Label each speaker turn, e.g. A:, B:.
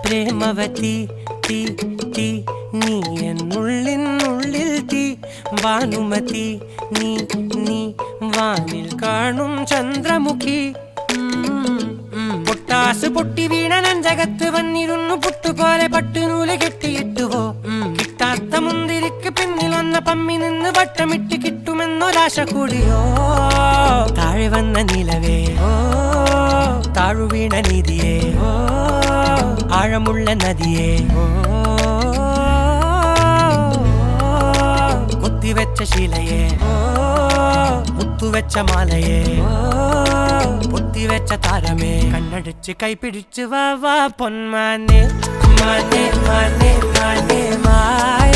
A: പ്രേമവതി തീ തീ നീ എന്നുള്ളിൽ തീ ഭാനുമതി നീ നീ വാനിൽ കാണും ചന്ദ്രമുഖി പൊട്ടാസ് പൊട്ടി വീണ നഞ്ചകത്ത് വന്നിരുന്നു പുട്ടുപോലെ പട്ടുനൂല് കെട്ടിയിട്ടുവോ കിട്ടാത്ത മുന്തിരിക്ക് പിന്നിൽ വന്ന പമ്മി നിന്ന് വട്ടമിട്ട് കിട്ടുമെന്നൊരാശ കൂടിയോ താഴെ വന്ന നിലവേ ഓ താഴുവീണ നിധിയേ ഓ ആഴമുള്ള നദിയേ ഓ കൊത്തിവെച്ച ശിലയേ ഓ മുത്തുവെച്ച മാലയേ ഓ പൊത്തിവെച്ച താരമേ കണ്ണടിച്ച് കൈപിടിച്ച് വാ വാ പൊന്മാനെ മാനേ മാനേ മാനേ മായ